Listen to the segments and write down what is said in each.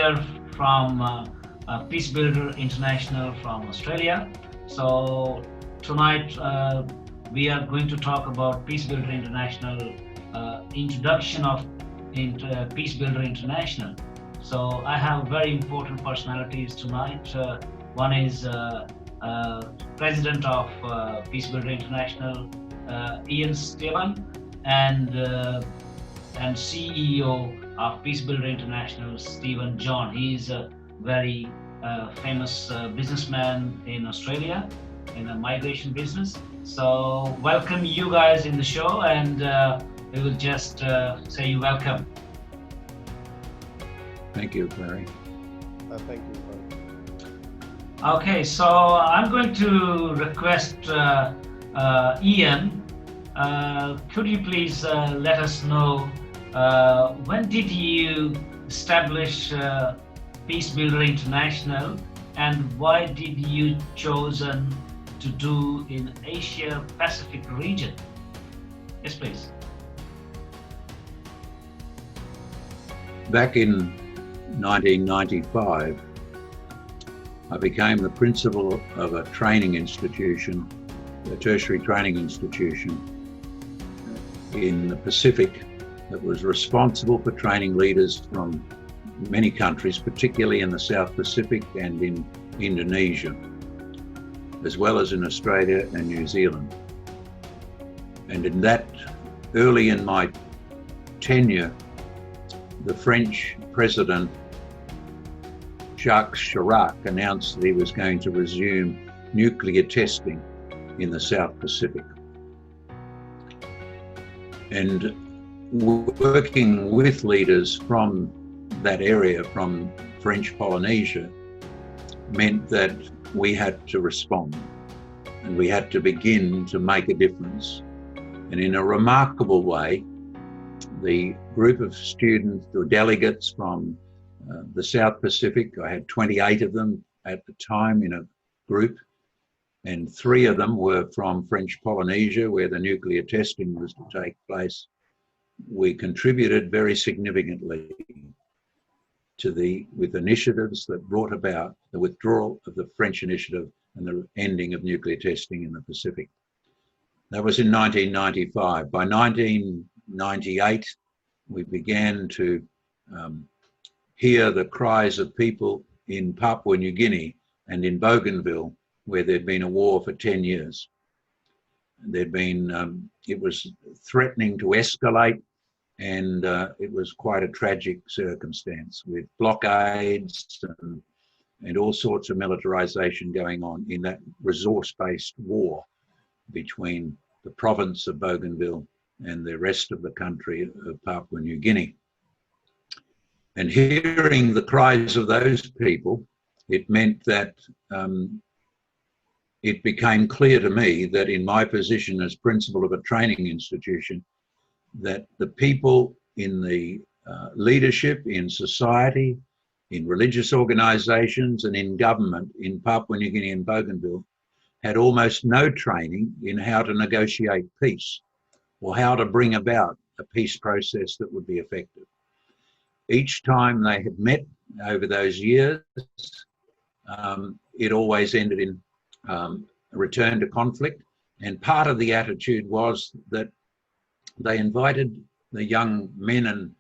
here from Peace Builder International from Australia. So tonight we are going to talk about Peace Builder International, introduction of Peace Builder International. So I have very important personalities tonight. One is President of Peace Builder International, Stehbens, and CEO of Peace Builder International, Stephen John. He is a very famous businessman in Australia in a migration business. So welcome you guys in the show, and we will just say you welcome. Thank you, Barry. Thank you, Barry. Okay, so I'm going to request Ian. Could you please let us know when did you establish Peace Builder International, and why did you chosen to do in Asia Pacific region? Yes, please. Back in 1995, I became the principal of a training institution, a tertiary training institution in the Pacific that was responsible for training leaders from many countries, particularly in the South Pacific and in Indonesia, as well as in Australia and New Zealand. And in that, early in my tenure, the French President Jacques Chirac announced that he was going to resume nuclear testing in the South Pacific. And working with leaders from that area, from French Polynesia, meant that we had to respond and we had to begin to make a difference. And in a remarkable way, the group of students or delegates from the South Pacific, I had 28 of them at the time in a group, and 3 of them were from French Polynesia, where the nuclear testing was to take place. We contributed very significantly with initiatives that brought about the withdrawal of the French initiative and the ending of nuclear testing in the Pacific. That was in 1995. By 1998, we began to hear the cries of people in Papua New Guinea and in Bougainville, where there'd been a war for 10 years. There'd been, it was threatening to escalate, and it was quite a tragic circumstance with blockades and all sorts of militarization going on in that resource-based war between the province of Bougainville and the rest of the country of Papua New Guinea. And hearing the cries of those people, it meant that it became clear to me that in my position as principal of a training institution, that the people in the leadership, in society, in religious organizations and in government in Papua New Guinea and Bougainville had almost no training in how to negotiate peace or how to bring about a peace process that would be effective. Each time they had met over those years, it always ended in a return to conflict. And part of the attitude was that they invited the young men and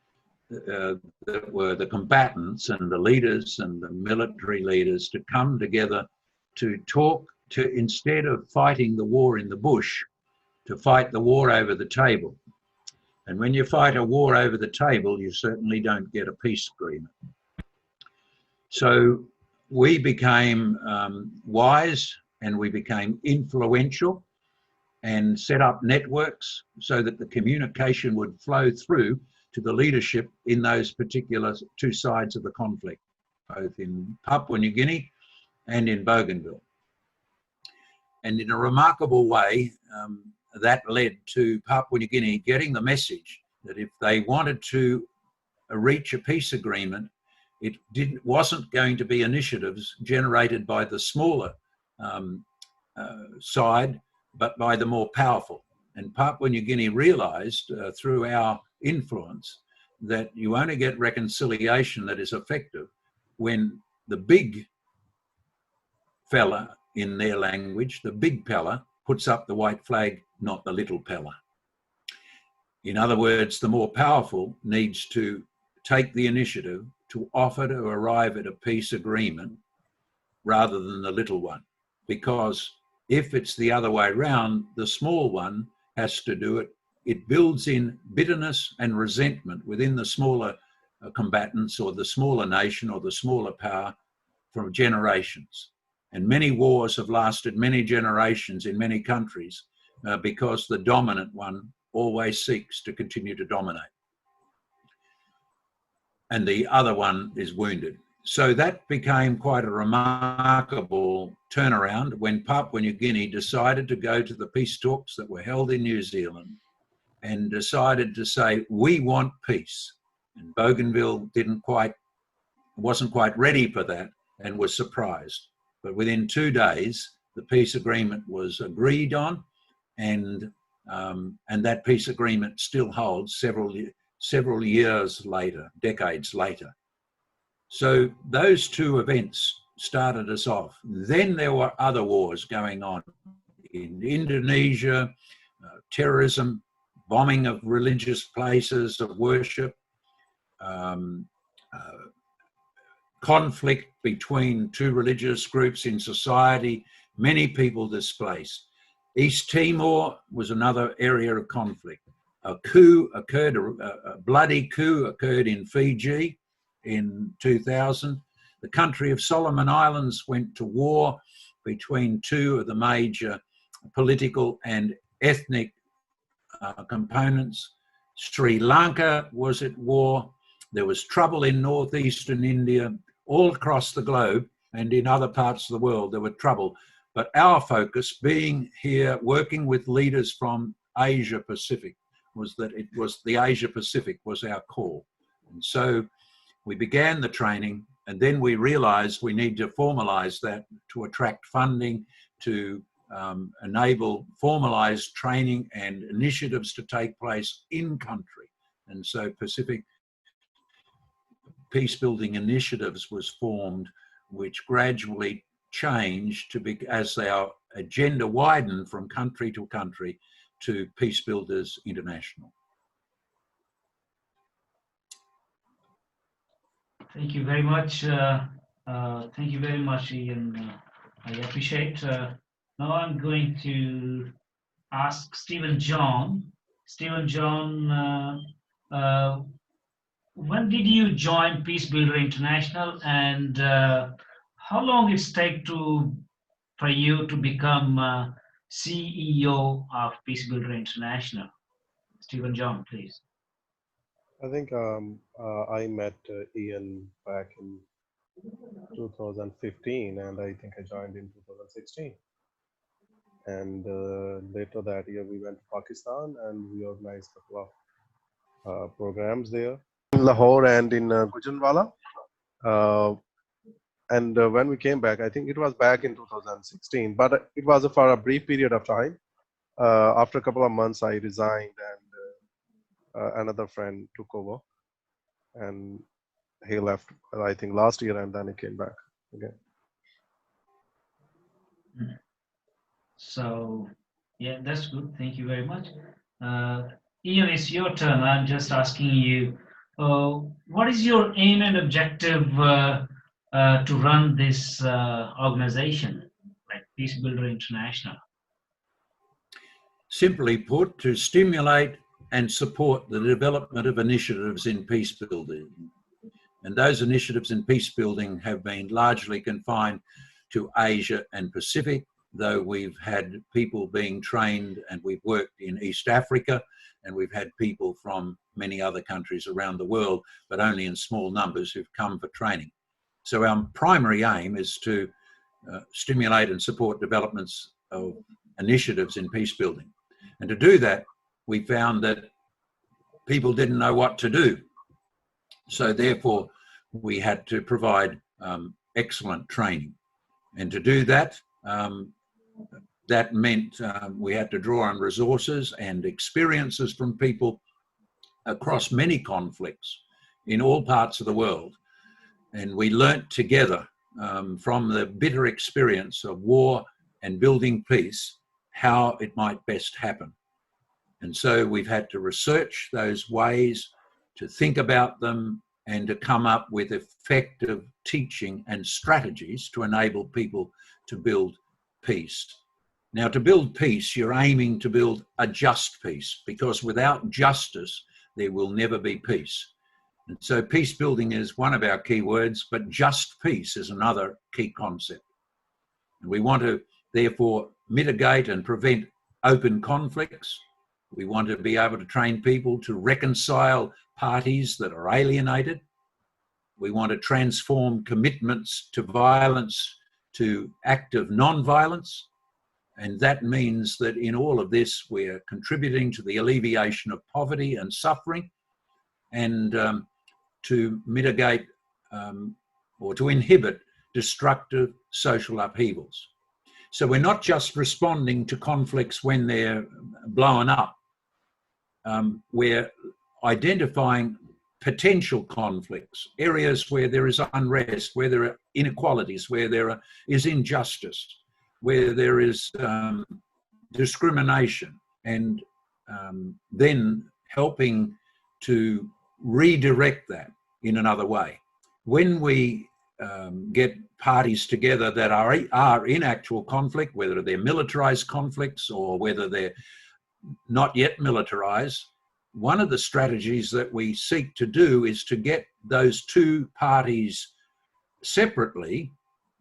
that were the combatants and the leaders and the military leaders to come together to talk, to instead of fighting the war in the bush, to fight the war over the table. And when you fight a war over the table, you certainly don't get a peace agreement. So we became wise, and we became influential and set up networks so that the communication would flow through to the leadership in those particular 2 sides of the conflict, both in Papua New Guinea and in Bougainville. And in a remarkable way, that led to Papua New Guinea getting the message that if they wanted to reach a peace agreement, it wasn't going to be initiatives generated by the smaller side, but by the more powerful. And Papua New Guinea realized through our influence that you only get reconciliation that is effective when the big fella, in their language, the big fella puts up the white flag, not the little fella. In other words, the more powerful needs to take the initiative to offer to arrive at a peace agreement rather than the little one. Because if it's the other way around, the small one has to do it. It builds in bitterness and resentment within the smaller combatants or the smaller nation or the smaller power from generations. And many wars have lasted many generations in many countries because the dominant one always seeks to continue to dominate. And the other one is wounded. So that became quite a remarkable turnaround when Papua New Guinea decided to go to the peace talks that were held in New Zealand and decided to say, we want peace. And Bougainville wasn't quite ready for that and was surprised. But within 2 days, the peace agreement was agreed on, and that peace agreement still holds several years later, decades later. So those two events started us off. Then there were other wars going on in Indonesia, terrorism, bombing of religious places of worship, conflict between two religious groups in society, many people displaced. East Timor was another area of conflict. A coup occurred, a bloody coup occurred in Fiji in 2000. The country of Solomon Islands went to war between two of the major political and ethnic components. Sri Lanka was at war. There was trouble in northeastern India, all across the globe, and in other parts of the world there were trouble. But our focus, being here working with leaders from Asia Pacific, was that it was the Asia Pacific was our core. And so we began the training, and then we realized we need to formalize that to attract funding, to enable formalized training and initiatives to take place in country. And so Pacific Peace Building Initiatives was formed, which gradually changed to be, as our agenda widened from country to country, to Peace Builders International. Thank you very much. Thank you very much, Ian. I appreciate. Now I'm going to ask Stephen John. Stephen John, when did you join Peace Builder International, and how long it's take for you to become CEO of Peace Builder International? Stephen John, please. I think I met Ian back in 2015, and I think I joined in 2016. And later that year, we went to Pakistan and we organized a couple of programs there in Lahore and in Gujranwala. And when we came back, I think it was back in 2016, but it was for a brief period of time. After a couple of months, I resigned, and another friend took over, and he left, I think, last year, and then he came back again. So, yeah, that's good. Thank you very much. Ian, it's your turn. I'm just asking you, what is your aim and objective to run this organization, like Peace Builder International? Simply put, to stimulate and support the development of initiatives in peace building. And those initiatives in peace building have been largely confined to Asia and Pacific, though we've had people being trained, and we've worked in East Africa, and we've had people from many other countries around the world, but only in small numbers, who've come for training. So our primary aim is to stimulate and support developments of initiatives in peace building. And to do that, we found that people didn't know what to do. So therefore, we had to provide excellent training. And to do that, that meant we had to draw on resources and experiences from people across many conflicts in all parts of the world. And we learnt together from the bitter experience of war and building peace how it might best happen. And so we've had to research those ways, to think about them, and to come up with effective teaching and strategies to enable people to build peace. Now, to build peace, you're aiming to build a just peace, because without justice, there will never be peace. And so peace building is one of our key words, but just peace is another key concept. And we want to, therefore, mitigate and prevent open conflicts. We want to be able to train people to reconcile parties that are alienated. We want to transform commitments to violence to active non-violence. And that means that in all of this, we're contributing to the alleviation of poverty and suffering, and to mitigate or to inhibit destructive social upheavals. So we're not just responding to conflicts when they're blown up. We're identifying potential conflicts, areas where there is unrest, where there are inequalities, where there is injustice, where there is discrimination, and then helping to redirect that in another way. When we get parties together that are in actual conflict, whether they're militarized conflicts or whether they're not yet militarized, one of the strategies that we seek to do is to get those two parties separately,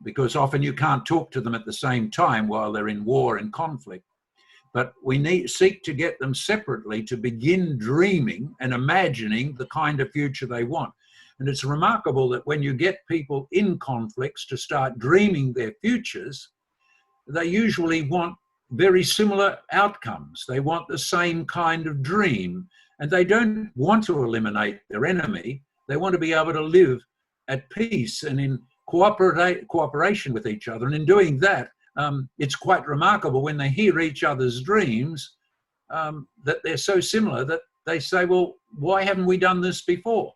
because often you can't talk to them at the same time while they're in war and conflict. But we seek to get them separately to begin dreaming and imagining the kind of future they want. And it's remarkable that when you get people in conflicts to start dreaming their futures, they usually want very similar outcomes. They want the same kind of dream, and they don't want to eliminate their enemy. They want to be able to live at peace and in cooperation with each other. And in doing that, it's quite remarkable when they hear each other's dreams that they're so similar that they say, well, why haven't we done this before?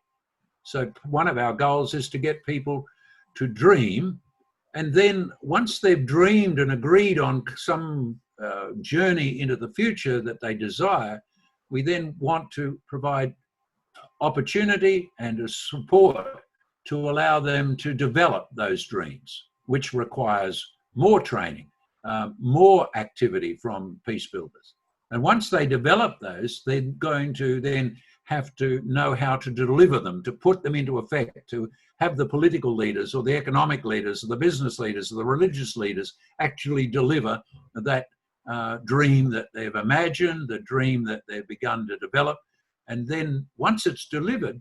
So one of our goals is to get people to dream, and then once they've dreamed and agreed on some journey into the future that they desire, we then want to provide opportunity and a support to allow them to develop those dreams, which requires more training, more activity from peace builders. And once they develop those, they're going to then have to know how to deliver them, to put them into effect, to have the political leaders or the economic leaders or the business leaders or the religious leaders actually deliver that dream that they've imagined, the dream that they've begun to develop. And then once it's delivered,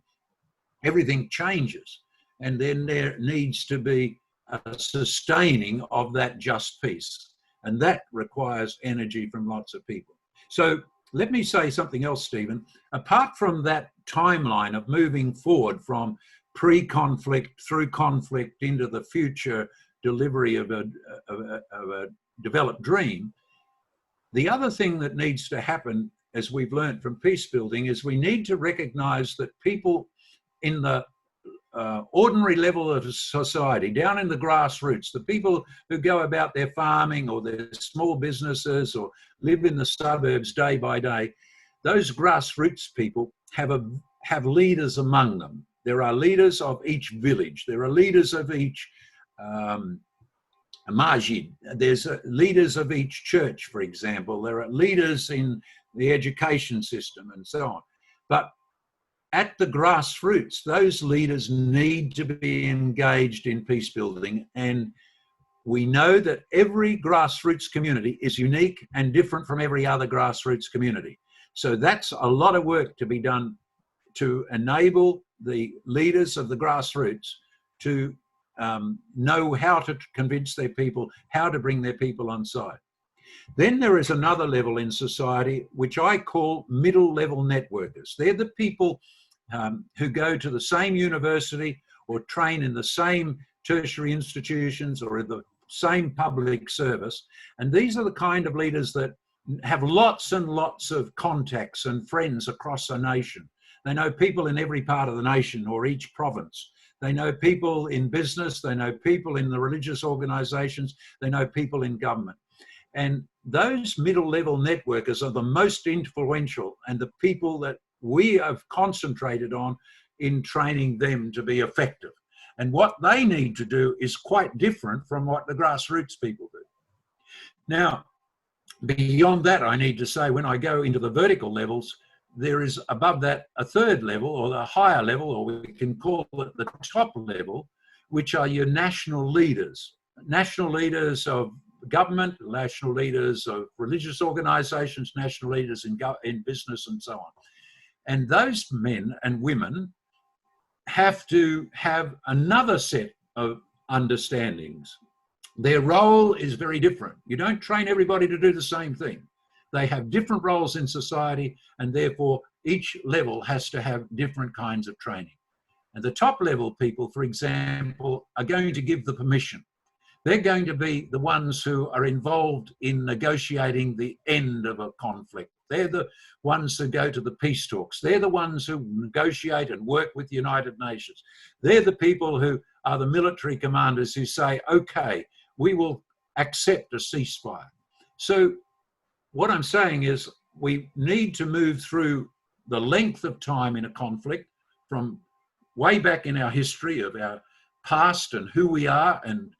everything changes. And then there needs to be a sustaining of that just peace. And that requires energy from lots of people. So let me say something else, Stephen. Apart from that timeline of moving forward from pre-conflict through conflict into the future delivery of a developed dream, the other thing that needs to happen, as we've learned from peace building, is we need to recognize that people in the ordinary level of society, down in the grassroots, the people who go about their farming or their small businesses or live in the suburbs day by day, those grassroots people have leaders among them. There are leaders of each village. There are leaders of each masjid. There's leaders of each church, for example. There are leaders in the education system and so on. But at the grassroots, those leaders need to be engaged in peace building. And we know that every grassroots community is unique and different from every other grassroots community. So that's a lot of work to be done to enable the leaders of the grassroots to know how to convince their people, how to bring their people on side. Then there is another level in society, which I call middle level networkers. They're the people who go to the same university or train in the same tertiary institutions or in the same public service. And these are the kind of leaders that have lots and lots of contacts and friends across a nation. They know people in every part of the nation or each province. they know people in business, they know people in the religious organizations, they know people in government. And those middle level networkers are the most influential and the people that we have concentrated on in training them to be effective. And what they need to do is quite different from what the grassroots people do. Now, beyond that, I need to say, when I go into the vertical levels, there is above that a third level, or the higher level, or we can call it the top level, which are your national leaders of government, national leaders of religious organizations, national leaders in business, and so on. And those men and women have to have another set of understandings. Their role is very different. You don't train everybody to do the same thing. They have different roles in society, and therefore each level has to have different kinds of training. And the top level people, for example, are going to give the permission. They're going to be the ones who are involved in negotiating the end of a conflict. They're the ones who go to the peace talks. They're the ones who negotiate and work with the United Nations. They're the people who are the military commanders who say, okay, we will accept a ceasefire. So what I'm saying is we need to move through the length of time in a conflict, from way back in our history of our past and who we are and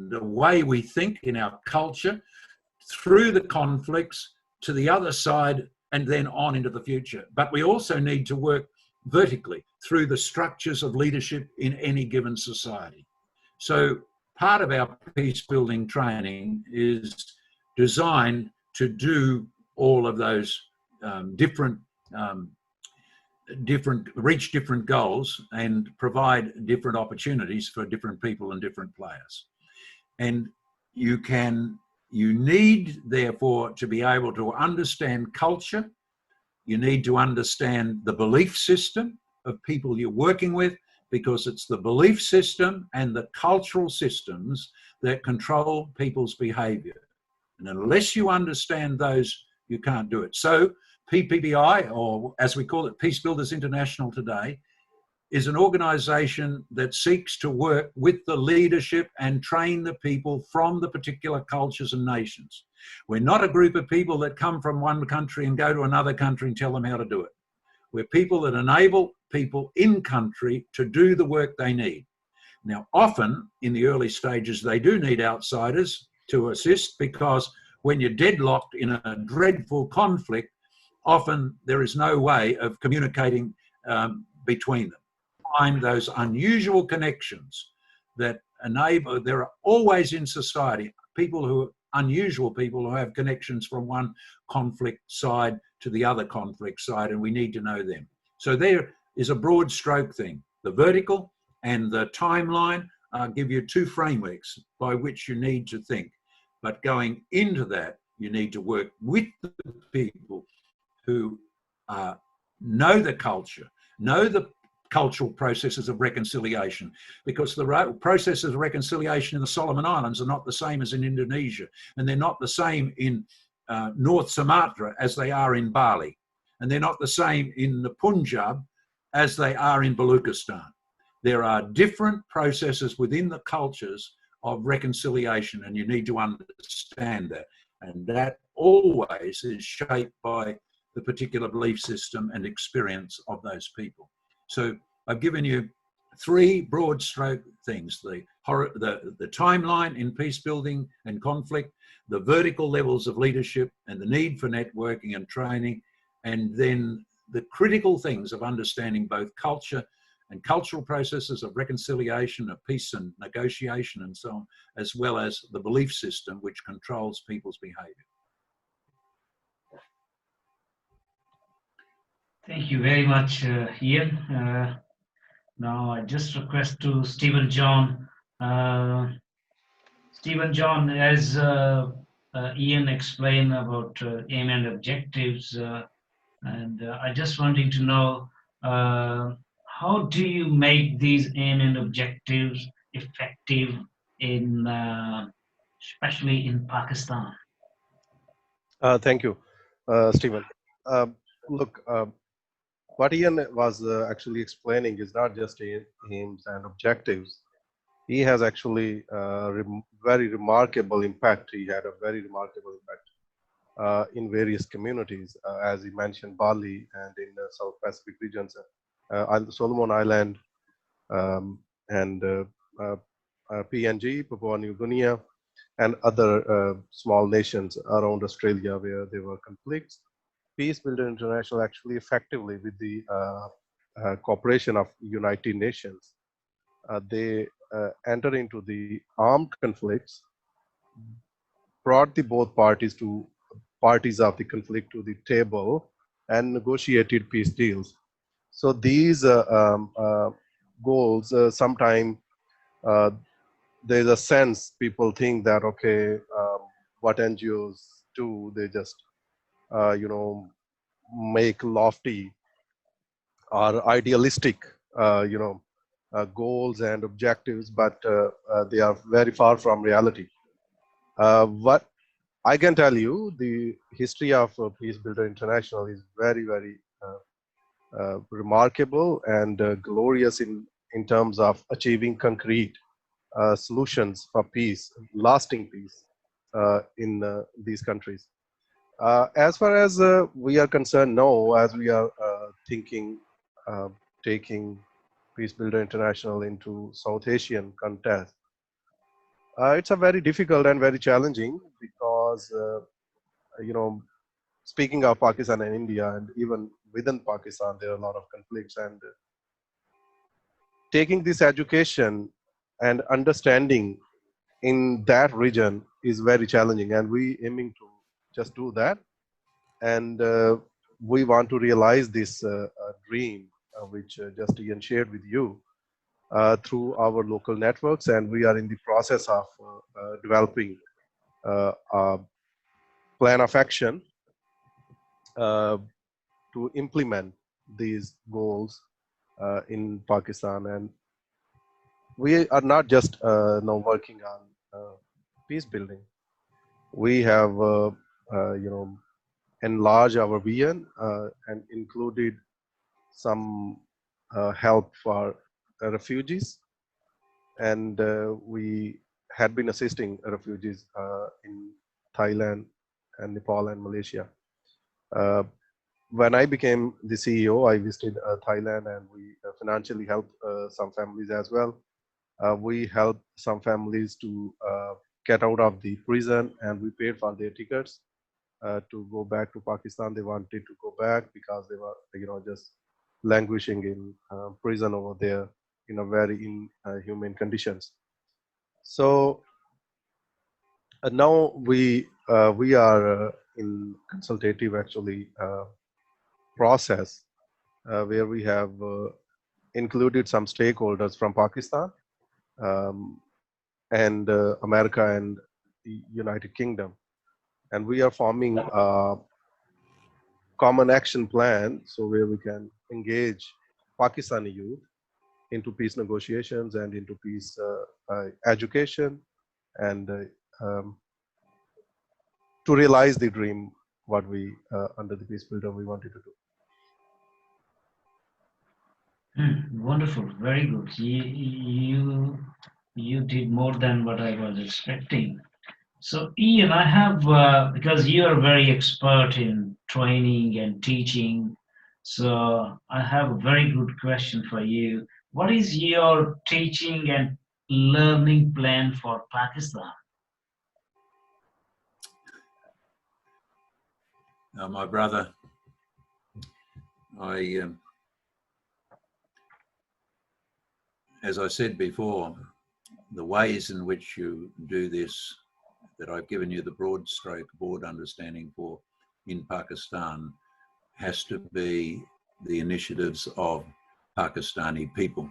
the way we think in our culture, through the conflicts to the other side and then on into the future. But we also need to work vertically through the structures of leadership in any given society. So part of our peace building training is designed to do all of those reach different goals and provide different opportunities for different people and different players. And you need, therefore, to be able to understand culture. You need to understand the belief system of people you're working with, because it's the belief system and the cultural systems that control people's behavior. And unless you understand those, you can't do it. So PPBI, or as we call it, Peace Builders International today, is an organization that seeks to work with the leadership and train the people from the particular cultures and nations. We're not a group of people that come from one country and go to another country and tell them how to do it. We're people that enable people in country to do the work they need. Now, often in the early stages, they do need outsiders to assist, because when you're deadlocked in a dreadful conflict, often there is no way of communicating between them. Find those unusual connections that enable, there are always in society unusual people who have connections from one conflict side to the other conflict side, and we need to know them. So there is a broad stroke thing. The vertical and the timeline give you two frameworks by which you need to think. But going into that, you need to work with the people who know the culture, know the cultural processes of reconciliation, because the processes of reconciliation in the Solomon Islands are not the same as in Indonesia, and they're not the same in North Sumatra as they are in Bali, and they're not the same in the Punjab as they are in Baluchistan. There are different processes within the cultures of reconciliation, and you need to understand that. And that always is shaped by the particular belief system and experience of those people. So I've given you three broad stroke things: the timeline in peace building and conflict, the vertical levels of leadership and the need for networking and training, and then the critical things of understanding both culture and cultural processes of reconciliation, of peace and negotiation and so on, as well as the belief system which controls people's behavior. Thank you very much, Ian. Now I just request to Stephen John. Stephen John, as Ian explained about aim and objectives, and I just wanted to know, how do you make these aim and objectives effective in, especially in Pakistan? Thank you, Stephen. Look, what Ian was actually explaining is not just aims and objectives. He has actually very remarkable impact. He had a very remarkable impact in various communities, as he mentioned, Bali and in the South Pacific regions, Solomon Island, and PNG, Papua New Guinea, and other small nations around Australia where there were conflicts. Peace Builder International actually effectively with the cooperation of United Nations, they enter into the armed conflicts, brought the both parties of the conflict to the table and negotiated peace deals. So these goals, sometimes there's a sense people think that, okay, what NGOs do, they just, make lofty or idealistic, goals and objectives, but they are very far from reality. What I can tell you, the history of Peace Builder International is very, very remarkable and glorious in terms of achieving concrete solutions for peace, lasting peace in these countries. As far as we are concerned, no, as we are thinking, taking Peace Builder International into South Asian context, it's a very difficult and very challenging because, speaking of Pakistan and India, and even within Pakistan, there are a lot of conflicts. And taking this education and understanding in that region is very challenging. And we aiming to just do that. And we want to realize this dream, which just Ian shared with you, through our local networks. And we are in the process of developing a plan of action to implement these goals in Pakistan. And we are not just now working on peace building. We have, enlarged our vision and included some help for refugees. And we had been assisting refugees in Thailand and Nepal and Malaysia. When I became the CEO, I visited Thailand, and we financially helped some families as well. We helped some families to get out of the prison, and we paid for their tickets to go back to Pakistan. They wanted to go back because they were, just languishing in prison over there in a very inhumane conditions. So now we are in consultative actually process where we have included some stakeholders from Pakistan and America and the United Kingdom, and we are forming a common action plan so where we can engage Pakistani youth into peace negotiations and into peace education, and to realize the dream what we under the Peace Builder we wanted to do. Wonderful, very good. You did more than what I was expecting. So Ian, I have because you are very expert in training and teaching. So I have a very good question for you. What is your teaching and learning plan for Pakistan? My brother, as I said before, the ways in which you do this, that I've given you the broad understanding for in Pakistan, has to be the initiatives of Pakistani people.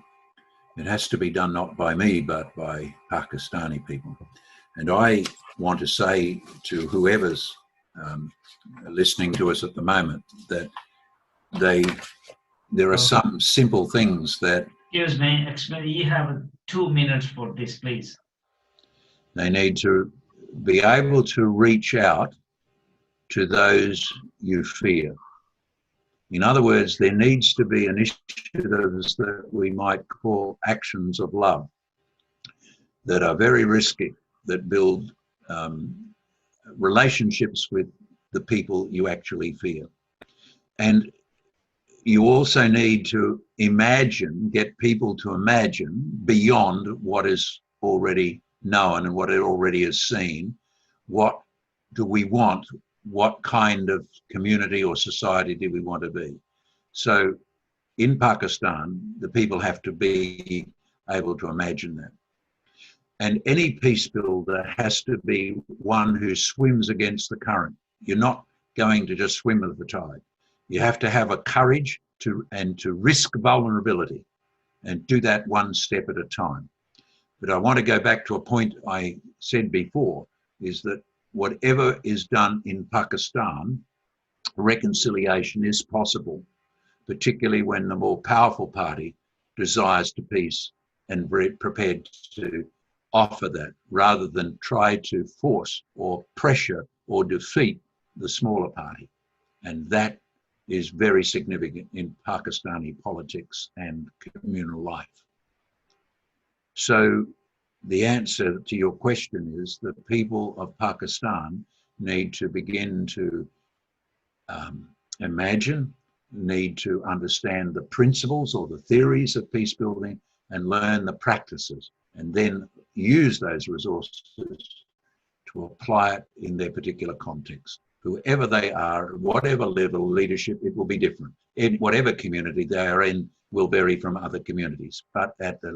It has to be done not by me, but by Pakistani people. And I want to say to whoever's listening to us at the moment that there are some simple things that... Excuse me, you have 2 minutes for this, please. They need to be able to reach out to those you fear. In other words, there needs to be initiatives that we might call actions of love that are very risky, that build relationships with the people you actually fear. And you also need to imagine, get people to imagine beyond what is already known and what it already is seen. What do we want? What kind of community or society do we want to be? So in Pakistan, the people have to be able to imagine that. And any peace builder has to be one who swims against the current. You're not going to just swim with the tide. You have to have a courage to risk vulnerability and do that one step at a time. But I want to go back to a point I said before, is that whatever is done in Pakistan, reconciliation is possible, particularly when the more powerful party desires to peace and prepared to offer that, rather than try to force or pressure or defeat the smaller party. And that is very significant in Pakistani politics and communal life. So the answer to your question is that people of Pakistan need to begin to imagine, need to understand the principles or the theories of peace building and learn the practices, and then use those resources to apply it in their particular context. Whoever they are, whatever level of leadership, it will be different. In whatever community they are in will vary from other communities. But at the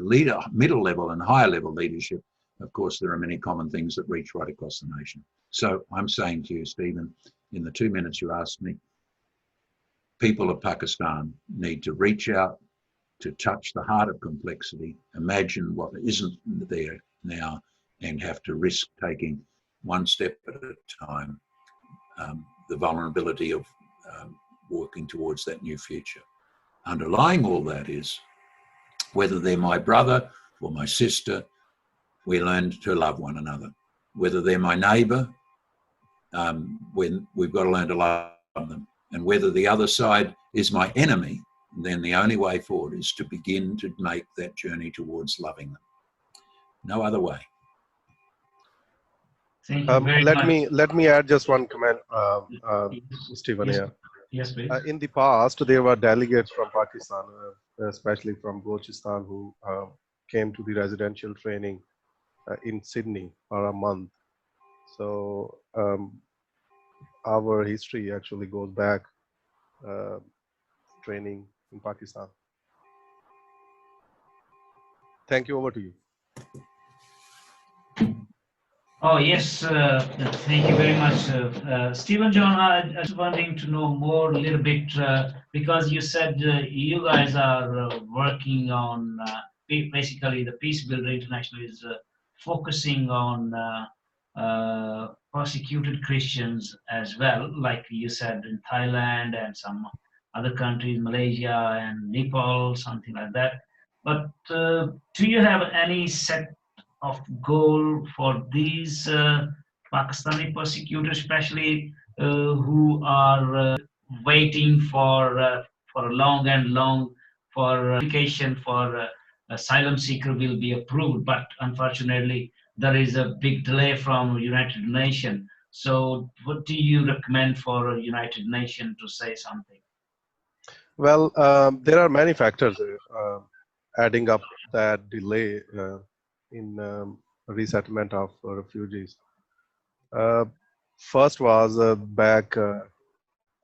middle level and higher level leadership, of course, there are many common things that reach right across the nation. So I'm saying to you, Stephen, in the 2 minutes you asked me, people of Pakistan need to reach out to touch the heart of complexity, imagine what isn't there now, and have to risk taking one step at a time, the vulnerability of working towards that new future. Underlying all that is, whether they're my brother or my sister, we learn to love one another. Whether they're my neighbour, when we've got to learn to love them. And whether the other side is my enemy, then the only way forward is to begin to make that journey towards loving them. No other way. Thank you very much. Let me add just one comment, Stephen. Yes, Here. yes, please. In the past, there were delegates from Pakistan, especially from Balochistan, who came to the residential training in Sydney for a month. So our history actually goes back training in Pakistan. Thank you. Over to you. Oh, yes. Thank you very much. Stephen John, I was wanting to know more a little bit because you said you guys are working on basically the Peace Builder International is focusing on persecuted Christians as well, like you said in Thailand and some other countries, Malaysia and Nepal, something like that. But do you have any set of goal for these Pakistani persecutors, especially who are waiting for a long and long for application for asylum seeker will be approved, but unfortunately there is a big delay from United Nations. So, what do you recommend for United Nations to say something? Well, there are many factors adding up that delay in resettlement of refugees. First was back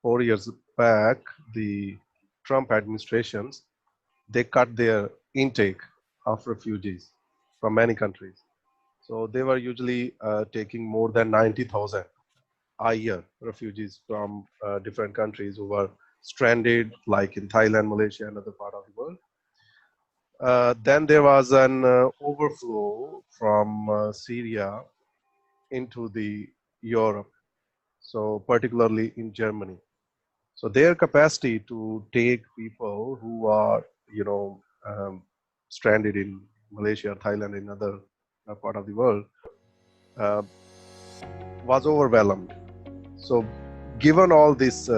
4 years back, the Trump administrations, they cut their intake of refugees from many countries. So they were usually taking more than 90,000 a year refugees from different countries who were stranded, like in Thailand, Malaysia, and other part of the world. Then there was an overflow from Syria into the Europe, so particularly in Germany. So their capacity to take people who are, stranded in Malaysia, Thailand, and other part of the world was overwhelmed. So given all this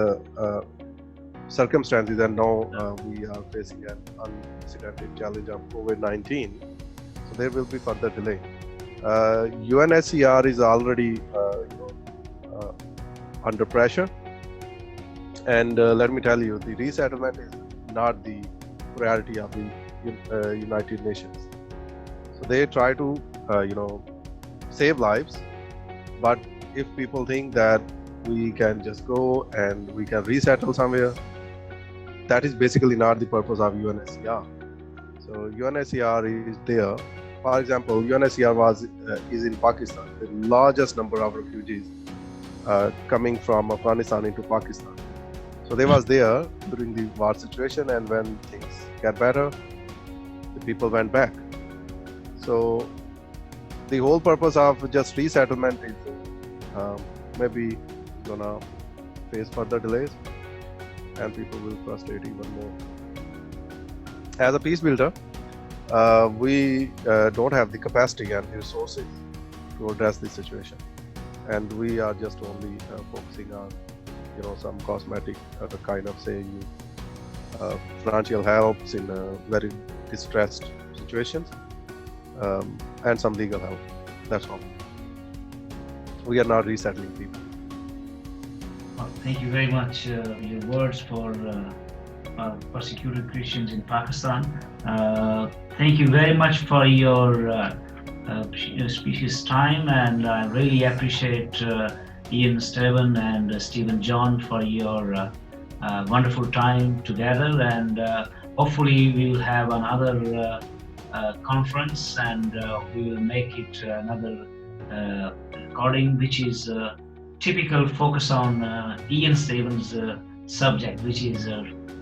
circumstances, and now we are facing an unprecedented challenge of COVID-19. So there will be further delay. UNHCR is already under pressure, and let me tell you, the resettlement is not the priority of the United Nations. So they try to save lives, but if people think that we can just go and we can resettle somewhere, that is basically not the purpose of UNHCR. So UNHCR is there. For example, UNHCR is in Pakistan, the largest number of refugees coming from Afghanistan into Pakistan. So they was there during the war situation, and when things get better, the people went back. So the whole purpose of just resettlement is maybe gonna face further delays, and people will frustrate even more. As a peace builder, we don't have the capacity and the resources to address this situation, and we are just only focusing on some cosmetic kind of financial helps in very distressed situations, and some legal help. That's all. We are not resettling people. Well, thank you very much. Your words for persecuted Christians in Pakistan. Thank you very much for your precious time, and I really appreciate Ian Stehbens and Stephen John for your wonderful time together, and hopefully we will have another conference, and we will make it another recording which is typical focus on Ian Stehbens' subject, which is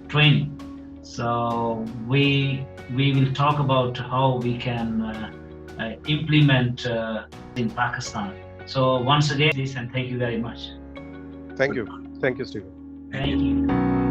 training. So we will talk about how we can implement in Pakistan. So once again, this, and thank you very much. Thank you, Stephen. Thank you.